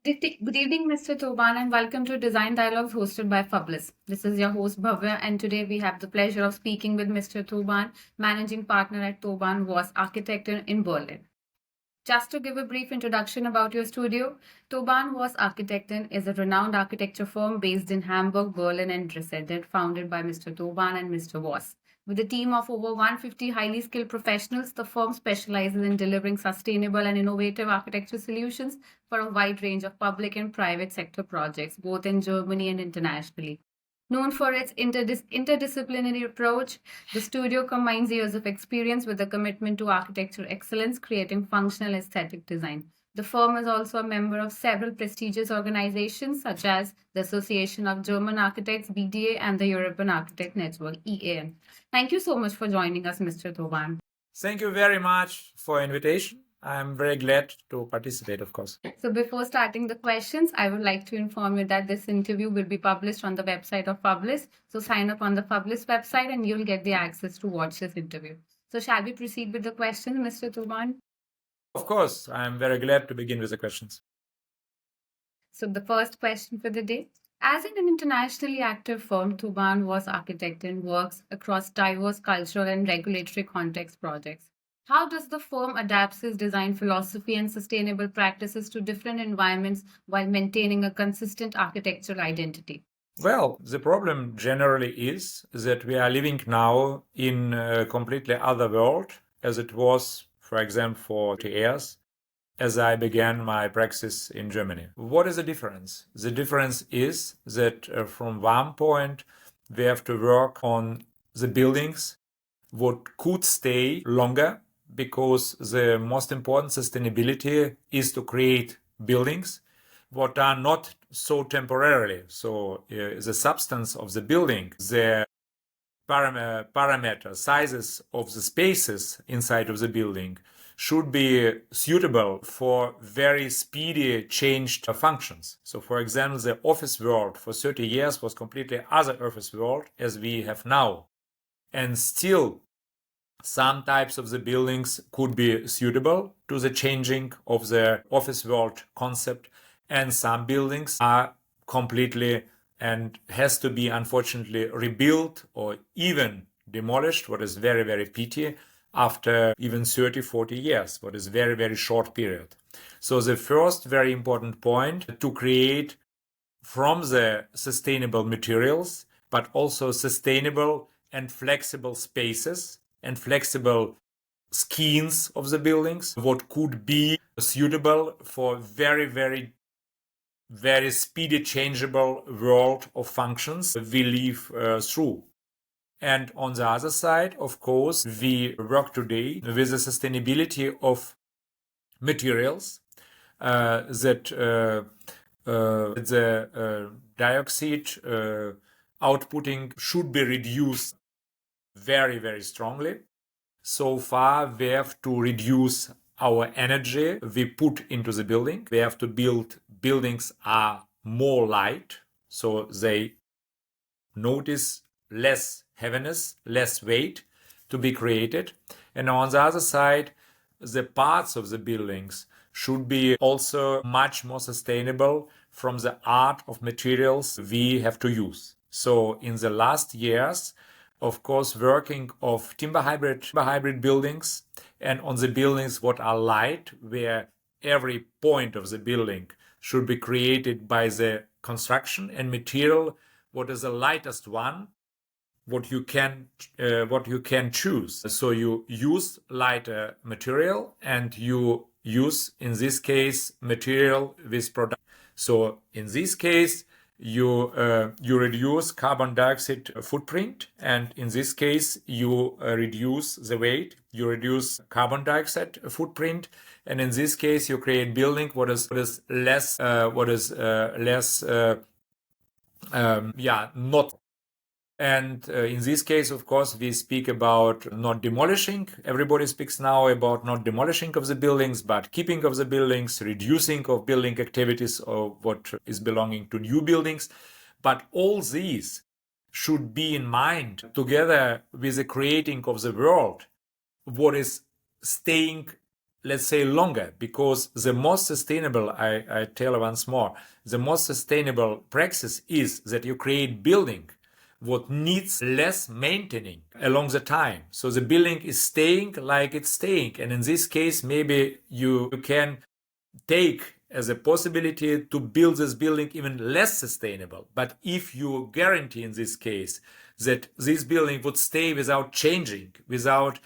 Good evening, Mr. Tchoban, and welcome to Design Dialogues hosted by Fublis. This is your host, Bhavya, and today we have the pleasure of speaking with Mr. Tchoban, managing partner at Tchoban Voss Architekten in Berlin. Just to give a brief introduction about your studio, Tchoban Voss Architekten is a renowned architecture firm based in Hamburg, Berlin, and Dresden, founded by Mr. Tchoban and Mr. Voss. With a team of over 150 highly skilled professionals, the firm specializes in delivering sustainable and innovative architecture solutions for a wide range of public and private sector projects, both in Germany and internationally. Known for its interdisciplinary approach, the studio combines years of experience with a commitment to architectural excellence, creating functional aesthetic design. The firm is also a member of several prestigious organizations such as the Association of German Architects, BDA, and the European Architect Network, EAN. Thank you so much for joining us, Mr. Tchoban. Thank you very much for invitation. I'm very glad to participate, of course. So before starting the questions, I would like to inform you that this interview will be published on the website of Fublis. So sign up on the Fublis website and you'll get the access to watch this interview. So shall we proceed with the questions, Mr. Tchoban? Of course, I'm very glad to begin with the questions. So the first question for the day. As an internationally active firm, Tchoban Voss Architekten works across diverse cultural and regulatory context projects. How does the firm adapt its design philosophy and sustainable practices to different environments while maintaining a consistent architectural identity? Well, the problem generally is that we are living now in a completely other world as it was, for example, for 40 years as I began my practice in Germany. What is the difference? The difference is that from one point we have to work on the buildings what could stay longer, because the most important sustainability is to create buildings what are not so temporarily. So the substance of the building, the parameter, sizes of the spaces inside of the building should be suitable for very speedy changed functions. So for example, the office world for 30 years was completely other office world as we have now. And still some types of the buildings could be suitable to the changing of the office world concept, and some buildings are completely and has to be unfortunately rebuilt or even demolished, what is very, very pity, after even 30-40 years, what is very, very short period. So the first very important point to create from the sustainable materials, but also sustainable and flexible spaces and flexible skins of the buildings, what could be suitable for very, very, very speedy changeable world of functions we live through. And on the other side, of course, we work today with the sustainability of materials, that the dioxide outputting should be reduced very, very strongly. So far, we have to reduce our energy we put into the building. We have to build buildings are more light, so they notice less heaviness, less weight to be created. And on the other side, the parts of the buildings should be also much more sustainable from the art of materials we have to use. So in the last years, of course, working of timber hybrid buildings, and on the buildings what are light, where every point of the building should be created by the construction and material, what is the lightest one, what you can choose. So you use lighter material and you use, in this case, material with product. So in this case, you reduce carbon dioxide footprint, and in this case you reduce the weight, you reduce carbon dioxide footprint, and in this case you create building what is less not. And in this case, of course, we speak about not demolishing. Everybody speaks now about not demolishing of the buildings, but keeping of the buildings, reducing of building activities of what is belonging to new buildings. But all these should be in mind together with the creating of the world, what is staying let's say, longer, because the most sustainable, I tell once more, the most sustainable practice is that you create building what needs less maintaining along the time. So the building is staying like it's staying. And in this case, maybe you can take as a possibility to build this building even less sustainable. But if you guarantee in this case that this building would stay without changing, without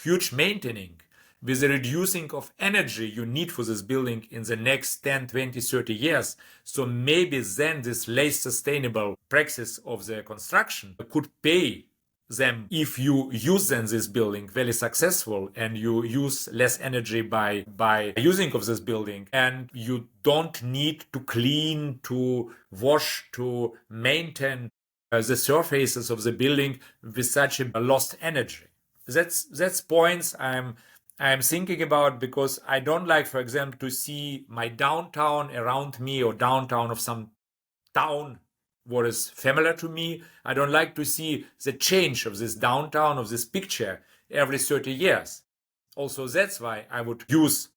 huge maintaining, with the reducing of energy you need for this building in the next 10, 20, 30 years. So maybe then this less sustainable practice of the construction could pay them if you use then this building very successful and you use less energy by using of this building, and you don't need to clean, to wash, to maintain the surfaces of the building with such a lost energy. That's points I'm thinking about, because I don't like, for example, to see my downtown around me or downtown of some town what is familiar to me. I don't like to see the change of this downtown, of this picture every 30 years. Also, that's why I would use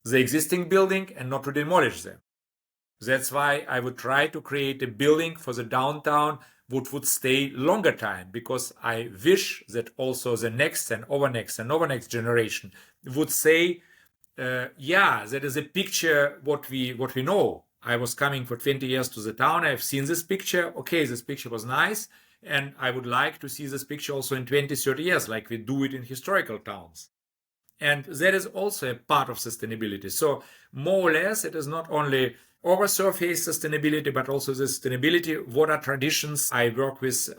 the existing building and not to demolish them. That's why I would try to create a building for the downtown which would stay longer time, because I wish that also the next and overnext generation would say, yeah, that is a picture what we know. I was coming for 20 years to the town. I've seen this picture. Okay, this picture was nice. And I would like to see this picture also in 20, 30 years, like we do it in historical towns. And that is also a part of sustainability. So more or less, it is not only over surface sustainability, but also the sustainability. What are traditions I work with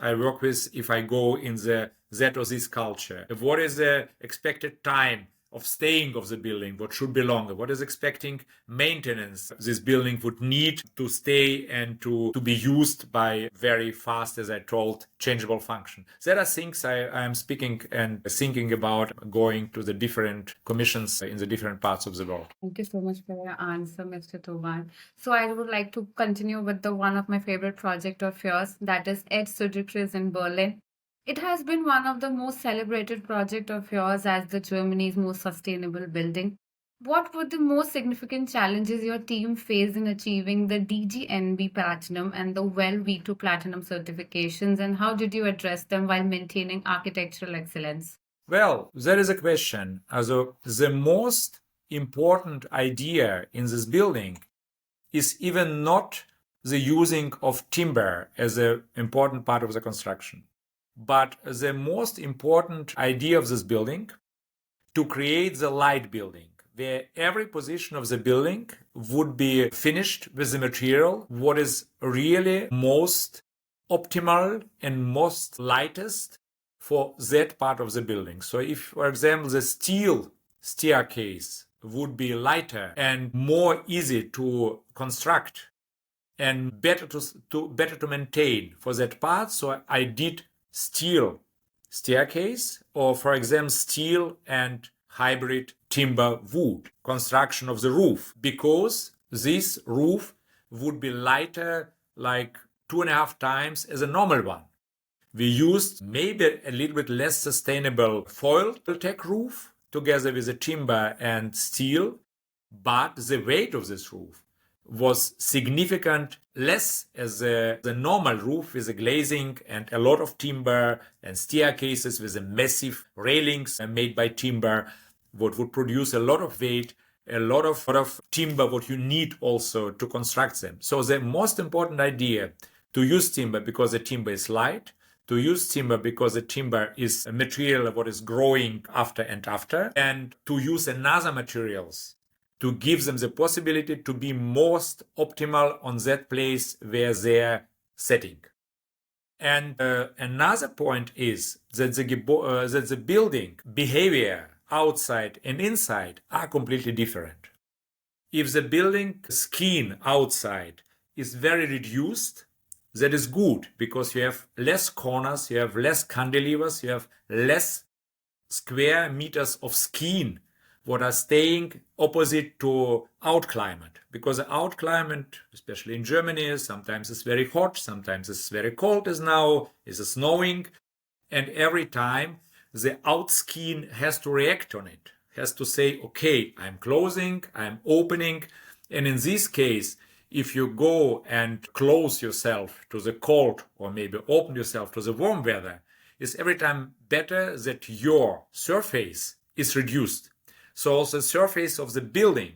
if I go in the that or this culture? What is the expected time of staying of the building? What should be longer? What is expecting maintenance this building would need to stay and to be used by very fast, as I told, changeable function? There are things I am speaking and thinking about going to the different commissions in the different parts of the world. Thank you so much for your answer, Mr. Tchoban. So I would like to continue with the one of my favorite project of yours, that is Edge in Berlin. It has been one of the most celebrated project of yours as the Germany's most sustainable building. What were the most significant challenges your team faced in achieving the DGNB Platinum and the WELL V2 Platinum certifications, and how did you address them while maintaining architectural excellence? Well, there is a question. Also, the most important idea in this building is even not the using of timber as an important part of the construction, but the most important idea of this building to create the light building, where every position of the building would be finished with the material what is really most optimal and most lightest for that part of the building. So if, for example, the steel staircase would be lighter and more easy to construct and better to maintain for that part, so I did steel staircase, or for example steel and hybrid timber wood construction of the roof, because this roof would be lighter like 2.5 times as a normal one. We used maybe a little bit less sustainable foil tech roof together with the timber and steel, but the weight of this roof was significant less as the normal roof with the glazing and a lot of timber and staircases with the massive railings made by timber, what would produce a lot of weight, a lot of timber what you need also to construct them. So the most important idea to use timber because the timber is light, to use timber because the timber is a material what is growing after and after, and to use another materials to give them the possibility to be most optimal on that place where they're setting. And another point is that the building behavior outside and inside are completely different. If the building skin outside is very reduced, that is good, because you have less corners, you have less cantilevers, you have less square meters of skin what are staying opposite to out climate, because the out climate, especially in Germany, sometimes it's very hot, sometimes it's very cold, as now is snowing, and every time the out skin has to react on it. has to say, okay, I'm closing, I'm opening. And in this case, if you go and close yourself to the cold or maybe open yourself to the warm weather, it's every time better that your surface is reduced. So the surface of the building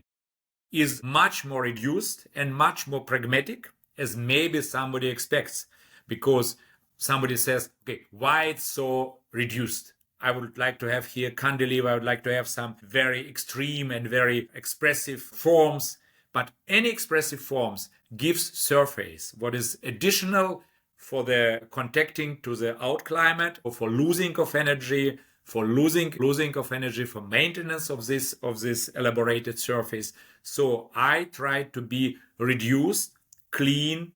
is much more reduced and much more pragmatic as maybe somebody expects, because somebody says, okay, why it's so reduced? I would like to have here cantilever, I would like to have some very extreme and very expressive forms, but any expressive forms gives surface. What is additional for the contacting to the out climate or for losing of energy, for losing of energy, for maintenance of this elaborated surface. So I try to be reduced, clean,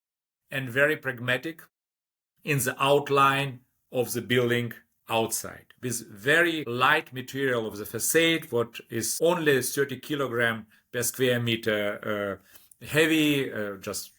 and very pragmatic in the outline of the building outside, with very light material of the facade, what is only 30 kilogram per square meter heavy, just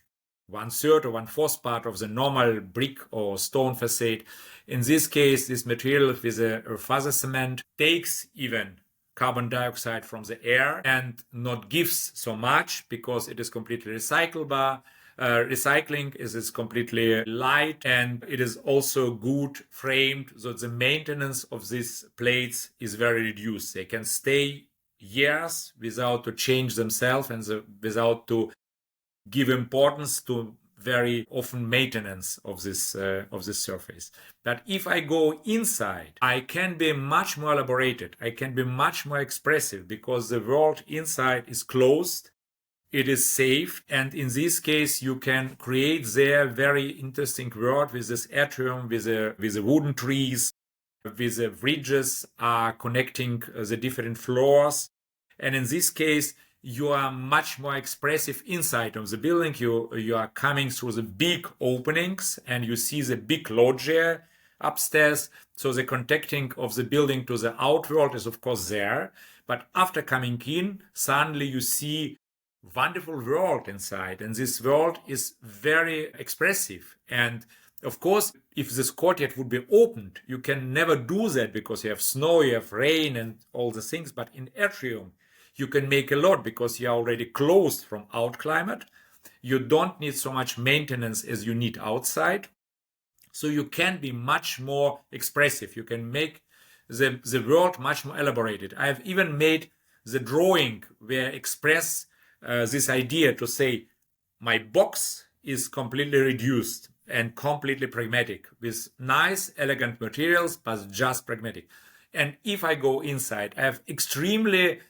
1/3 or 1/4 part of the normal brick or stone facade. In this case, this material with a fuzzy cement takes even carbon dioxide from the air and not gives so much because it is completely recyclable. Recycling is completely light, and it is also good framed, so the maintenance of these plates is very reduced. They can stay years without to change themselves and without to give importance to very often maintenance of this surface. But if I go inside, I can be much more elaborated. I can be much more expressive because the world inside is closed. It is safe, and in this case, you can create there very interesting world with this atrium, with the wooden trees, with the bridges connecting the different floors. And in this case, you are much more expressive inside of the building. You are coming through the big openings, and you see the big loggia upstairs. So the contacting of the building to the outworld is of course there. But after coming in, suddenly you see wonderful world inside, and this world is very expressive. And of course, if this courtyard would be opened, you can never do that because you have snow, you have rain and all the things. But in atrium, you can make a lot because you are already closed from out climate. You don't need so much maintenance as you need outside. So you can be much more expressive. You can make the world much more elaborated. I have even made the drawing where I express this idea to say my box is completely reduced and completely pragmatic with nice, elegant materials, but just pragmatic. And if I go inside, I have extremely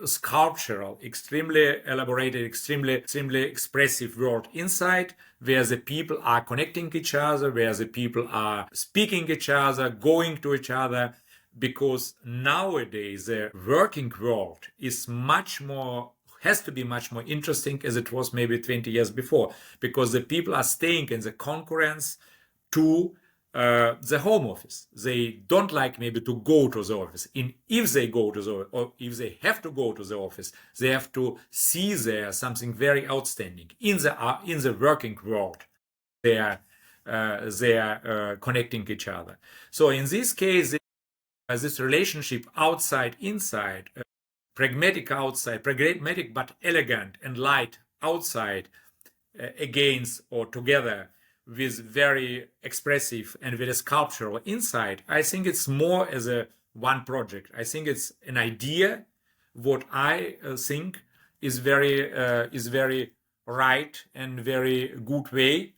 sculptural, extremely elaborated, extremely expressive world inside, where the people are connecting each other, where the people are speaking each other, going to each other, because nowadays the working world is has to be much more interesting as it was maybe 20 years before, because the people are staying in the concurrence to the home office. They don't like maybe to go to the office. And if they go to the office, or if they have to go to the office, they have to see there something very outstanding. In the working world, they are connecting each other. So in this case, this relationship outside, inside, pragmatic outside, pragmatic but elegant and light outside, against or together with very expressive and very sculptural inside, I think it's more as a one project. I think it's an idea. What I think is very right and very good way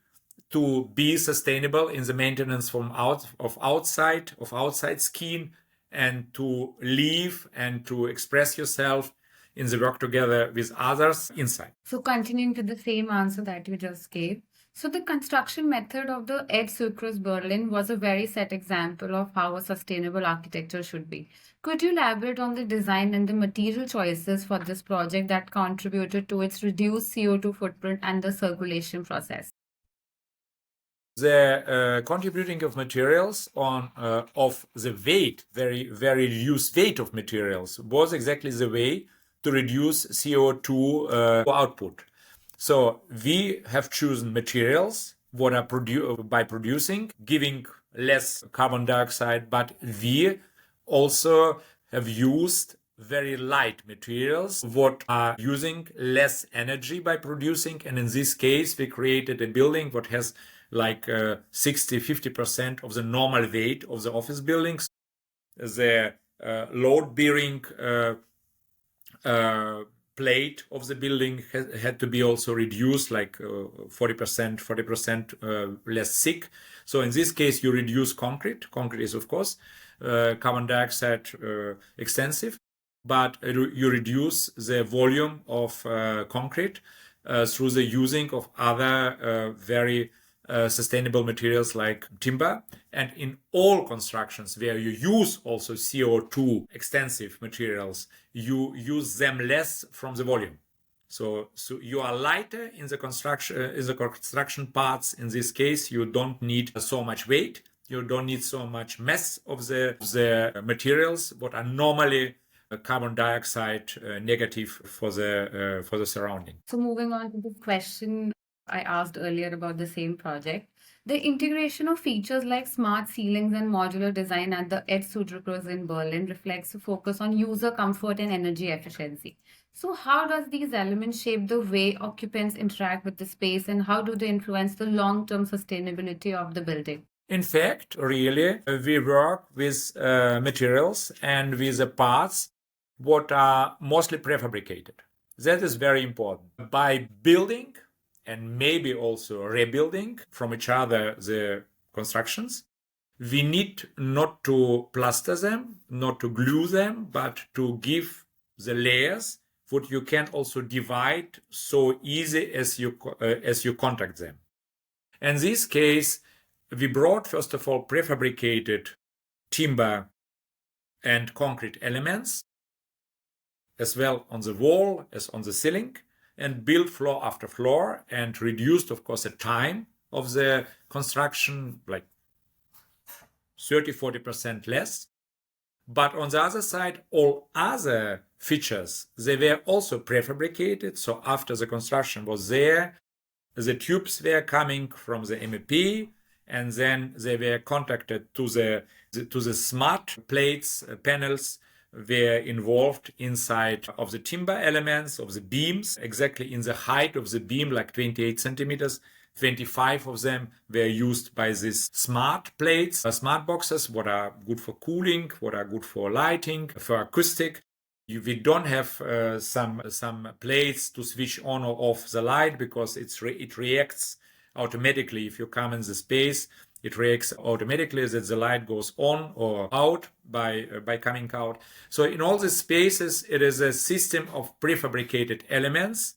to be sustainable in the maintenance of outside skin, and to live and to express yourself in the work together with others inside. So, continuing with the same answer that you just gave. So, the construction method of the Ed Sucrus Berlin was a very set example of how a sustainable architecture should be. Could you elaborate on the design and the material choices for this project that contributed to its reduced CO2 footprint and the circulation process? The contributing of materials of the weight, very reduced weight of materials, was exactly the way to reduce CO2 output. So we have chosen materials what are by producing, giving less carbon dioxide, but we also have used very light materials what are using less energy by producing, and in this case we created a building what has like 60-50% of the normal weight of the office buildings. The load bearing plate of the building had to be also reduced, like 40% less thick. So in this case you reduce concrete. Concrete is of course carbon dioxide extensive, but you reduce the volume of concrete through the using of other very sustainable materials like timber. And in all constructions where you use also CO2 extensive materials, you use them less from the volume. So you are lighter in the construction parts. In this case, you don't need so much weight. You don't need so much mass of the materials, what are normally carbon dioxide negative for the surrounding. So moving on to the question I asked earlier about the same project, the integration of features like smart ceilings and modular design at the RTF in Berlin reflects a focus on user comfort and energy efficiency. So how does these elements shape the way occupants interact with the space, and how do they influence the long-term sustainability of the building? In fact, really, we work with materials and with the parts what are mostly prefabricated. That is very important. By building and maybe also rebuilding from each other the constructions, we need not to plaster them, not to glue them, but to give the layers what you can also divide so easy as you contact them. In this case, we brought first of all prefabricated timber and concrete elements as well on the wall as on the ceiling, and built floor after floor, and reduced of course the time of the construction like 30-40% less. But on the other side, all other features, they were also prefabricated. So after the construction was there, the tubes were coming from the MEP, and then they were contacted to the smart plates, panels were involved inside of the timber elements of the beams, exactly in the height of the beam, like 28 centimeters. 25 of them were used by these smart plates, smart boxes, what are good for cooling, what are good for lighting, for acoustic. We don't have some plates to switch on or off the light, because it reacts automatically. If you come in the space, it reacts automatically that the light goes on or out by coming out. So in all these spaces, it is a system of prefabricated elements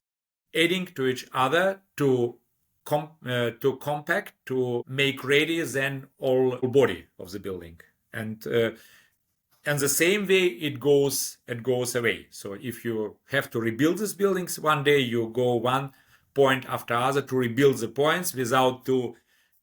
adding to each other to compact, to make ready then all body of the building. And the same way it goes away. So if you have to rebuild these buildings one day, you go one point after other to rebuild the points without to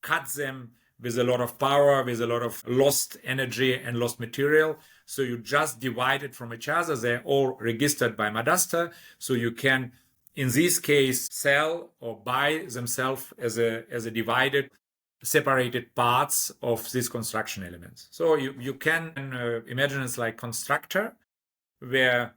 cut them with a lot of power, with a lot of lost energy and lost material. So you just divide it from each other. They're all registered by Madaster. So you can, in this case, sell or buy themselves as a divided, separated parts of these construction elements. So you can imagine it's like constructor, where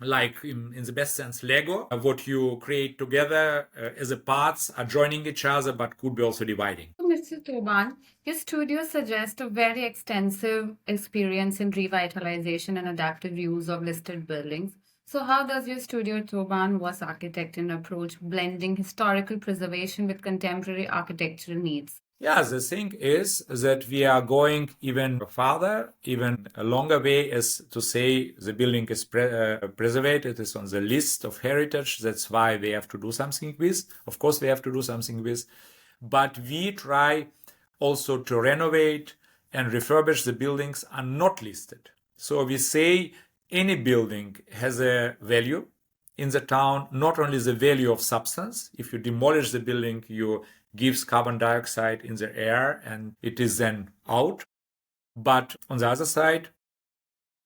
like in the best sense Lego, what you create together as a parts are joining each other, but could be also dividing. So, Mr. Tchoban, your studio suggests a very extensive experience in revitalization and adaptive use of listed buildings. So how does your studio Tchoban Voss Architekten approach blending historical preservation with contemporary architectural needs? Yeah, the thing is that we are going even farther, even a longer way, as to say the building is preserved, it is on the list of heritage. That's why we have to do something with. Of course, we have to do something with. But we try also to renovate and refurbish the buildings are not listed. So we say any building has a value in the town, not only the value of substance. If you demolish the building, you gives carbon dioxide in the air and it is then out. But on the other side,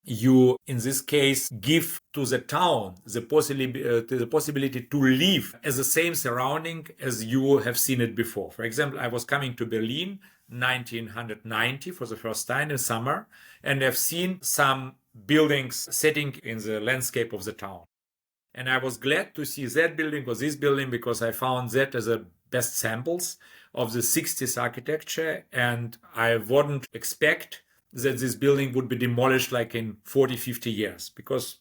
you, in this case, give to the town the possibility to live as the same surrounding as you have seen it before. For example, I was coming to Berlin 1990 for the first time in summer, and I've seen some buildings setting in the landscape of the town. And I was glad to see that building or this building because I found that as the best samples of the 60s architecture. And I wouldn't expect that this building would be demolished like in 40, 50 years, because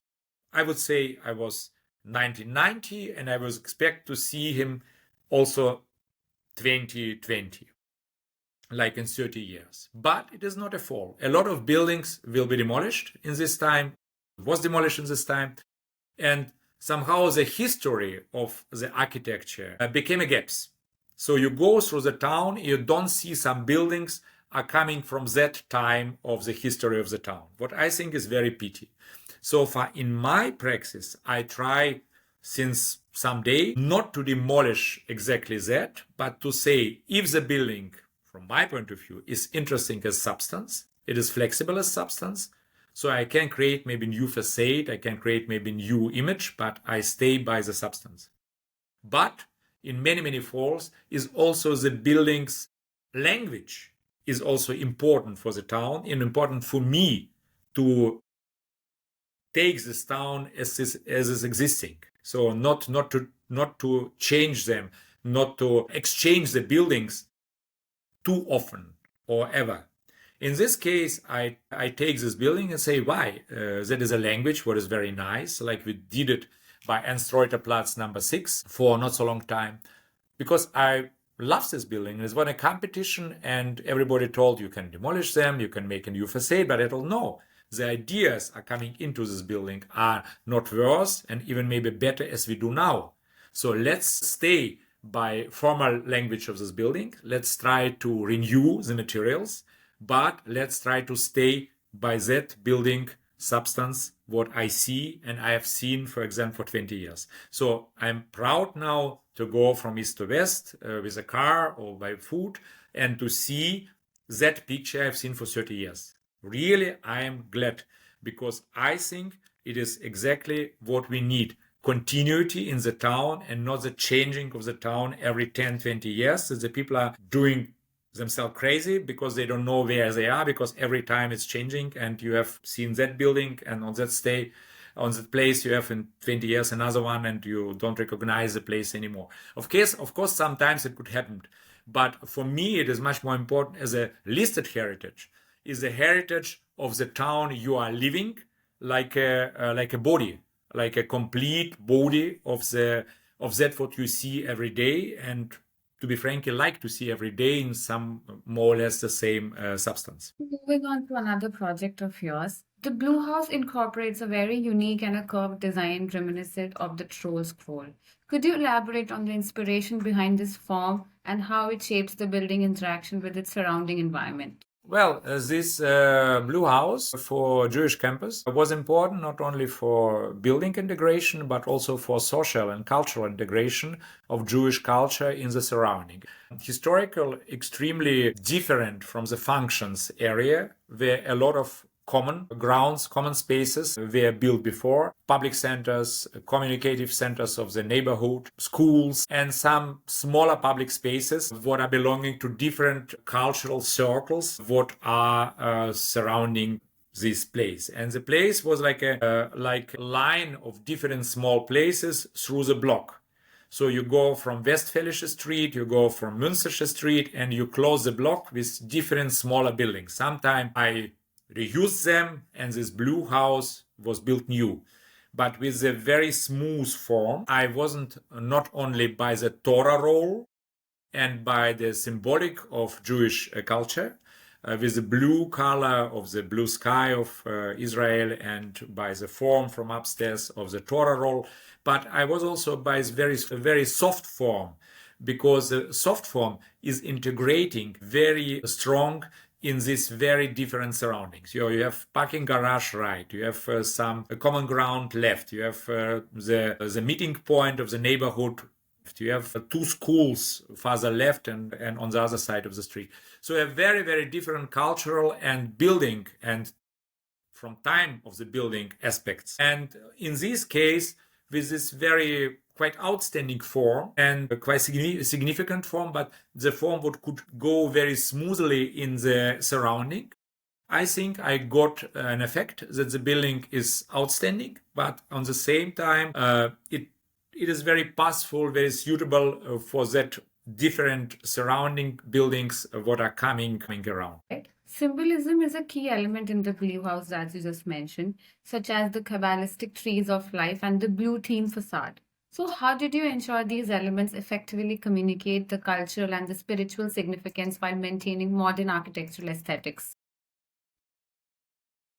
I would say I was 1990 and I was expect to see him also 2020, like in 30 years. But it is not a fall. A lot of buildings will be demolished in this time, was demolished in this time. And somehow the history of the architecture became a gaps. So you go through the town, you don't see some buildings are coming from that time of the history of the town. What I think is very pity. So far in my praxis, I try since some day not to demolish exactly that, but to say if the building, from my point of view, is interesting as substance, it is flexible as substance, so I can create maybe new facade, I can create maybe new image, but I stay by the substance. But in many, many falls is also the building's language is also important for the town and important for me to take this town as is existing. So not to change them, not to exchange the buildings too often or ever. In this case, I take this building and say, why? That is a language what is very nice, like we did it by Anstreuterplatz number 6 for not so long time, because I love this building. It was a competition and everybody told you can demolish them, you can make a new facade, but I told no. The ideas are coming into this building are not worse and even maybe better as we do now. So let's stay by formal language of this building. Let's try to renew the materials, but let's try to stay by that building substance, what I see and I have seen, for example, for 20 years. So I'm proud now to go from east to west with a car or by foot and to see that picture I've seen for 30 years. Really, I am glad because I think it is exactly what we need. Continuity in the town and not the changing of the town every 10, 20 years. So the people are doing themselves crazy because they don't know where they are, because every time it's changing and you have seen that building and on that stay, on that place you have in 20 years another one and you don't recognize the place anymore. Of course, sometimes it could happen. But for me, it is much more important as a listed heritage is the heritage of the town you are living, like a body, like a complete body of that what you see every day, and to be frank, you like to see every day in some more or less the same substance. Moving on to another project of yours, the Blue House incorporates a very unique and a curved design reminiscent of the Troll Scroll. Could you elaborate on the inspiration behind this form and how it shapes the building interaction with its surrounding environment? Well, this Blue House for Jewish campus was important not only for building integration, but also for social and cultural integration of Jewish culture in the surrounding. Historical, extremely different from the functions area, where a lot of common grounds, common spaces were built before, public centers, communicative centers of the neighborhood, schools, and some smaller public spaces what are belonging to different cultural circles what are surrounding this place. And the place was like a line of different small places through the block. So you go from Westfälische Street, you go from Münstersche Street, and you close the block with different smaller buildings. Sometimes I reused them, and this Blue House was built new. But with a very smooth form, I wasn't not only by the Torah roll and by the symbolic of Jewish culture, with the blue color of the blue sky of Israel and by the form from upstairs of the Torah roll, but I was also by its very soft form, because the soft form is integrating very strong in these very different surroundings. You have parking garage right, you have some common ground left, you have the meeting point of the neighborhood, you have two schools further left and on the other side of the street. So a very, very different cultural and building and from time of the building aspects. And in this case, with this very quite outstanding form and a quite significant form, but the form what could go very smoothly in the surrounding, I think I got an effect that the building is outstanding, but on the same time, it is very passable, very suitable for that different surrounding buildings what are coming around. Right. Symbolism is a key element in the blue house, as you just mentioned, such as the Kabbalistic trees of life and the blue theme facade. So, how did you ensure these elements effectively communicate the cultural and the spiritual significance while maintaining modern architectural aesthetics?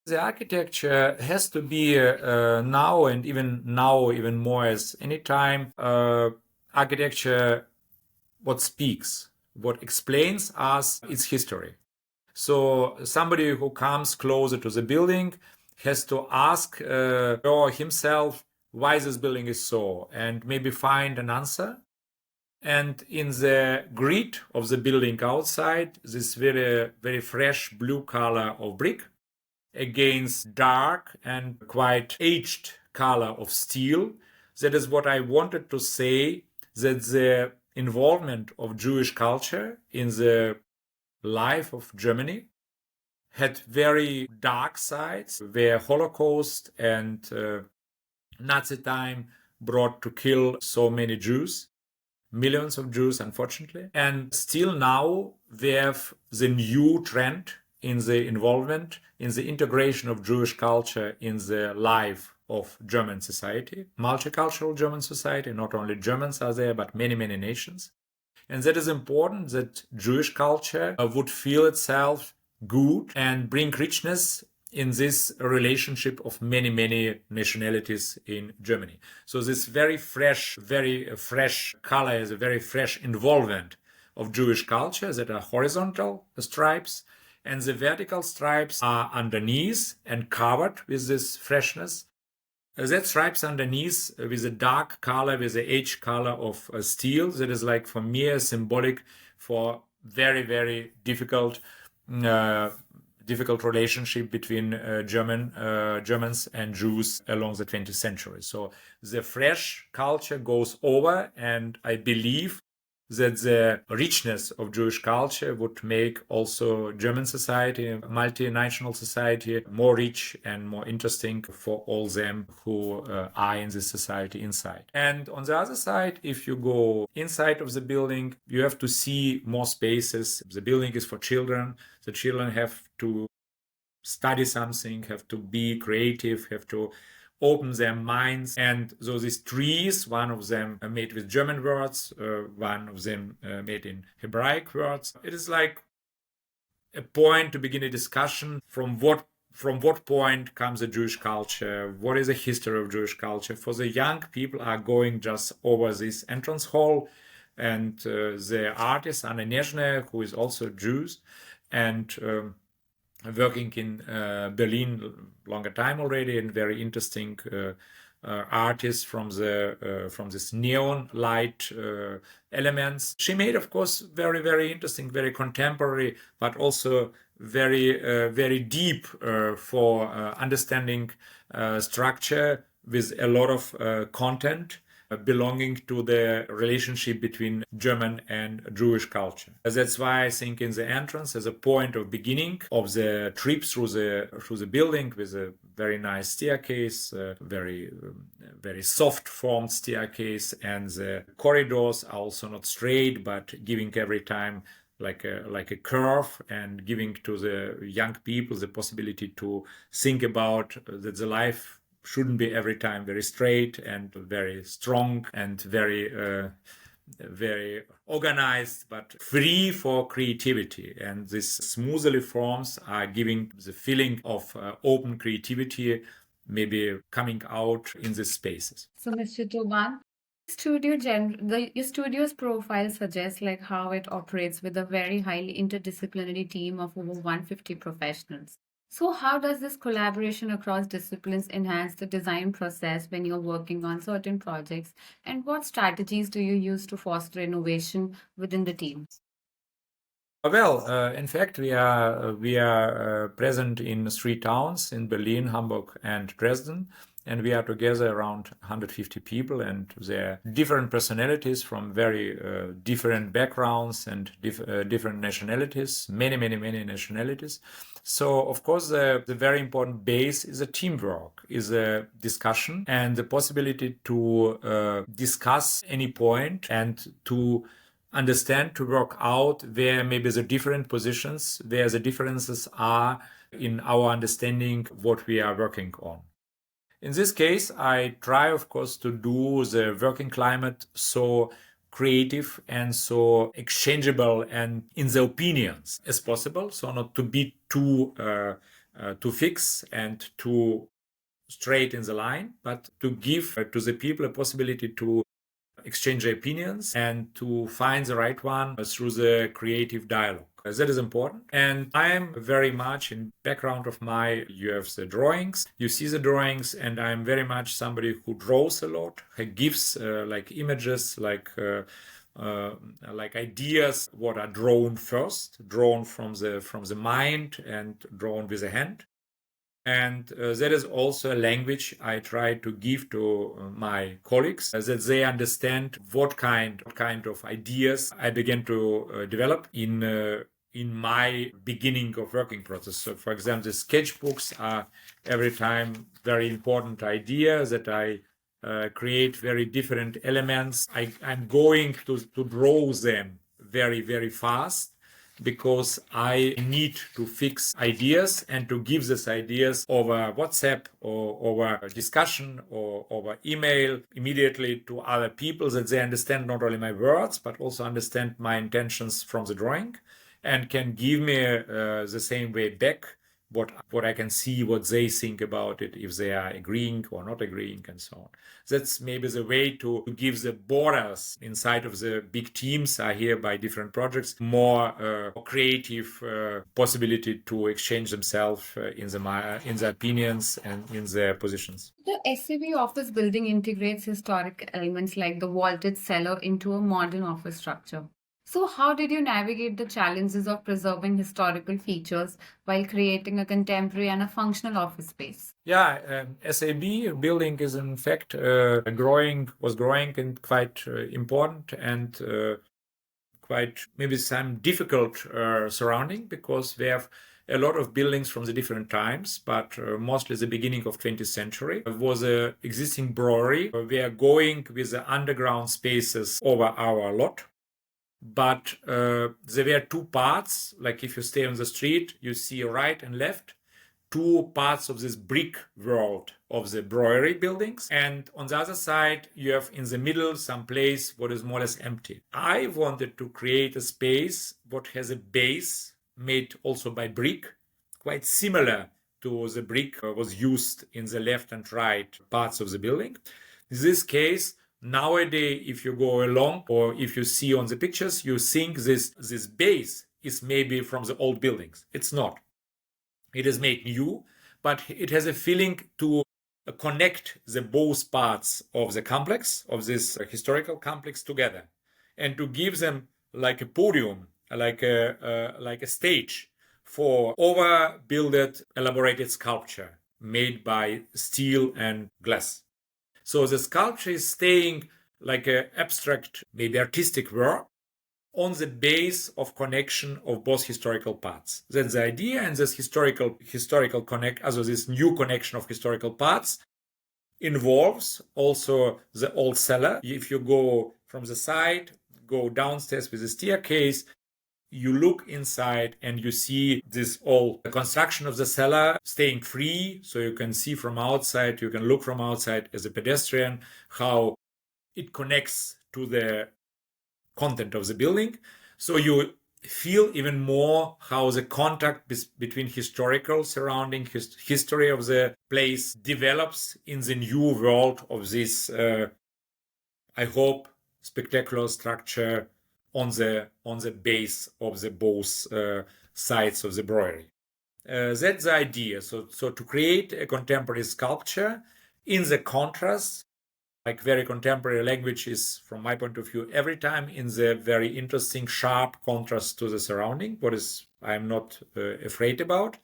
The architecture has to be now and even more as any time architecture what speaks, what explains us its history. So somebody who comes closer to the building has to ask himself why this building is so, and maybe find an answer. And in the grid of the building outside, this very, very fresh blue color of brick against dark and quite aged color of steel. That is what I wanted to say, that the involvement of Jewish culture in the life of Germany had very dark sides, where Holocaust and Nazi time brought to kill so many Jews, millions of Jews, unfortunately. And still now we have the new trend in the involvement, in the integration of Jewish culture in the life of German society, multicultural German society. Not only Germans are there, but many, many nations. And that is important, that Jewish culture would feel itself good and bring richness in this relationship of many, many nationalities in Germany. So this very fresh color is a very fresh involvement of Jewish culture that are horizontal stripes, and the vertical stripes are underneath and covered with this freshness. That stripes underneath with a dark color, with the edge color of steel. That is like for me a symbolic for very, very difficult relationship between Germans and Jews along the 20th century. So the fresh culture goes over, and I believe that the richness of Jewish culture would make also German society, multinational society, more rich and more interesting for all them who are in this society inside. And on the other side, if you go inside of the building, you have to see more spaces. The building is for children. The children have to study something, have to be creative, have to open their minds. And so these trees, one of them made with German words, one of them made in Hebraic words. It is like a point to begin a discussion from what point comes the Jewish culture, what is the history of Jewish culture. For the young people are going just over this entrance hall, and the artist Anne Nezhne, who is also Jews, and working in Berlin longer time already, and very interesting artist from this neon light elements. She made, of course, very, very interesting, very contemporary, but also very deep for understanding structure with a lot of content belonging to the relationship between German and Jewish culture. That's why I think in the entrance, as a point of beginning of the trip through the building, with a very nice staircase, very soft formed staircase, and the corridors are also not straight, but giving every time like a curve, and giving to the young people the possibility to think about that the life shouldn't be every time very straight and very strong and very organized, but free for creativity. And these smoothly forms are giving the feeling of open creativity, maybe coming out in these spaces. So, Mr. Tchoban, your studio's profile suggests like how it operates with a very highly interdisciplinary team of over 150 professionals. So, how does this collaboration across disciplines enhance the design process when you're working on certain projects? And what strategies do you use to foster innovation within the team? Well, in fact, we are present in 3 towns, in Berlin, Hamburg, and Dresden. and we are together around 150 people, and they're different personalities from very different backgrounds and different nationalities, many nationalities. So, of course, the very important base is a teamwork, is a discussion and the possibility to discuss any point and to understand, to work out where maybe the different positions, where the differences are in our understanding what we are working on. In this case, I try, of course, to do the working climate so creative and so exchangeable and in the opinions as possible. So not to be too fixed and too straight in the line, but to give to the people a possibility to exchange opinions and to find the right one through the creative dialogue. That is important. And I am very much in background of you have the drawings, you see the drawings, and I'm very much somebody who draws a lot, who gives like images, like ideas what are drawn first, drawn from the mind and drawn with the hand. And that is also a language I try to give to my colleagues, that they understand what kind of ideas I begin to develop in my beginning of working process. So, for example, the sketchbooks are every time very important idea that I create very different elements. I'm going to draw them very fast, because I need to fix ideas and to give these ideas over WhatsApp or over discussion or over email immediately to other people, that they understand not only my words, but also understand my intentions from the drawing and can give me the same way back what I can see, what they think about it, if they are agreeing or not agreeing, and so on. That's maybe the way to give the borders inside of the big teams are here by different projects more creative possibility to exchange themselves in the opinions and in their positions. The SAB office building integrates historic elements like the vaulted cellar into a modern office structure. So, how did you navigate the challenges of preserving historical features while creating a contemporary and a functional office space? Yeah, SAB building is in fact was growing and quite important and quite maybe some difficult surrounding, because we have a lot of buildings from the different times, but mostly the beginning of 20th century. There was a existing brewery. We are going with the underground spaces over our lot. But there were two parts, like if you stay on the street, you see right and left, two parts of this brick world of the brewery buildings. And on the other side, you have in the middle some place what is more or less empty. I wanted to create a space what has a base made also by brick, quite similar to the brick was used in the left and right parts of the building. In this case, nowadays, if you go along or if you see on the pictures, you think this base is maybe from the old buildings. It's not. It is made new, but it has a feeling to connect the both parts of the complex, of this historical complex together, and to give them like a podium, like a stage for overbuilded, elaborated sculpture made by steel and glass. So the sculpture is staying like an abstract, maybe artistic work on the base of connection of both historical parts. That's the idea, and this historical connect, also this new connection of historical parts involves also the old cellar. If you go from the side, go downstairs with a staircase, you look inside and you see this old construction of the cellar staying free. So you can see from outside, you can look from outside as a pedestrian how it connects to the content of the building. So you feel even more how the contact between historical surrounding, history of the place develops in the new world of this, I hope, spectacular structure on the base of the both sides of the brewery. That's the idea. So to create a contemporary sculpture in the contrast, like very contemporary language is, from my point of view, every time in the very interesting, sharp contrast to the surrounding, what is I'm not afraid about.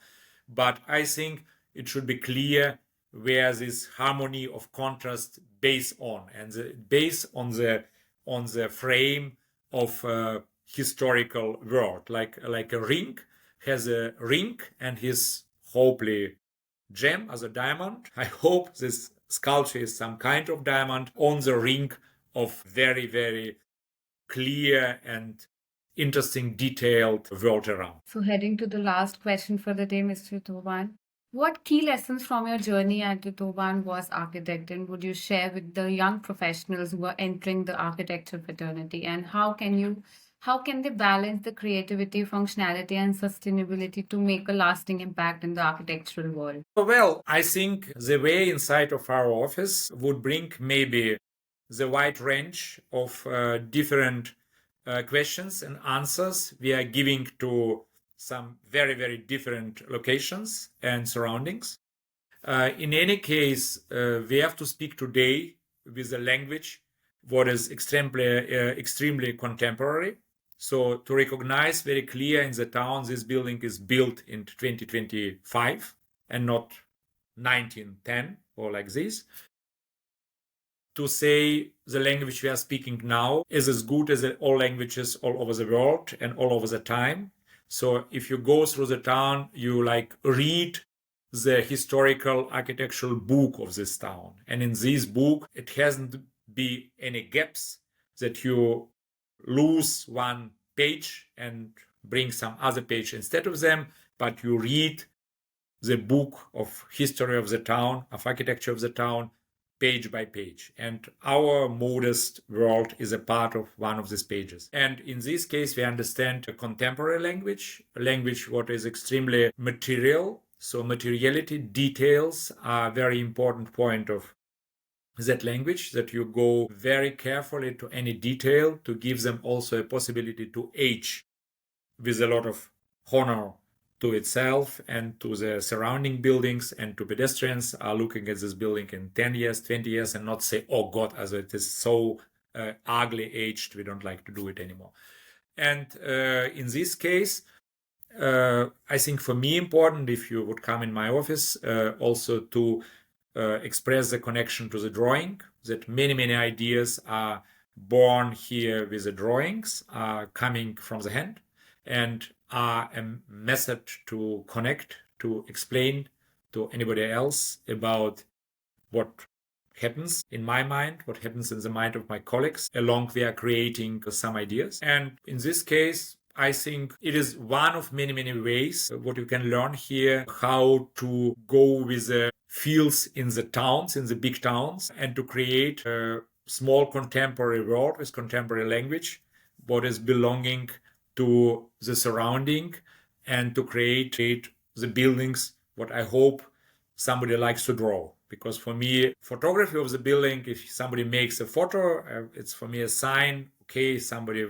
But I think it should be clear where this harmony of contrast based on, and based on the frame of a historical world, like a ring has a ring and his hopefully gem as a diamond. I hope this sculpture is some kind of diamond on the ring of very, very clear and interesting, detailed world around. So, heading to the last question for the day, Mr. Tchoban. What key lessons from your journey at the Tchoban Voss Architekten would you share with the young professionals who are entering the architecture fraternity, and how can they balance the creativity, functionality, and sustainability to make a lasting impact in the architectural world? Well, I think the way inside of our office would bring maybe the wide range of different questions and answers we are giving to some very, very different locations and surroundings. In any case, we have to speak today with a language what is extremely contemporary. So to recognize very clear in the town, this building is built in 2025 and not 1910 or like this. To say the language we are speaking now is as good as all languages all over the world and all over the time. So if you go through the town, you like read the historical architectural book of this town. And in this book, it hasn't be any gaps that you lose one page and bring some other page instead of them, but you read the book of history of the town, of architecture of the town, page by page. And our modest world is a part of one of these pages. And in this case, we understand a contemporary language, a language what is extremely material. So materiality, details are a very important point of that language, that you go very carefully to any detail to give them also a possibility to age with a lot of honor to itself and to the surrounding buildings, and to pedestrians are looking at this building in 10 years, 20 years, and not say, oh God, as it is so ugly aged, we don't like to do it anymore. And in this case, I think for me important, if you would come in my office, also to express the connection to the drawing, that many ideas are born here with the drawings, are coming from the hand, and are a method to connect, to explain to anybody else about what happens in my mind, what happens in the mind of my colleagues, along we are creating some ideas. And in this case, I think it is one of many ways what you can learn here, how to go with the fields in the towns, in the big towns, and to create a small contemporary world with contemporary language, what is belonging to the surrounding, and to create the buildings what I hope somebody likes to draw. Because for me, photography of the building, if somebody makes a photo, it's for me a sign, okay, somebody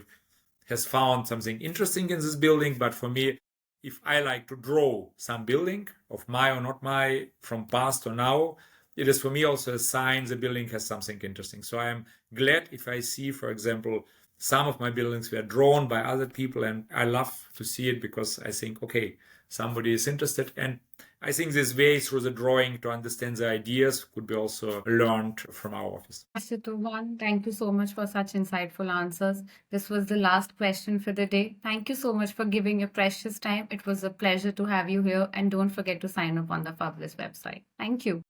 has found something interesting in this building. But for me, if I like to draw some building of my or not my, from past or now, it is for me also a sign the building has something interesting. So I'm glad if I see, for example, some of my buildings were drawn by other people, and I love to see it because I think, okay, somebody is interested. And I think this way through the drawing to understand the ideas could be also learned from our office. Mr. Tchoban, thank you so much for such insightful answers. This was the last question for the day. Thank you so much for giving your precious time. It was a pleasure to have you here, and don't forget to sign up on the Fublis website. Thank you.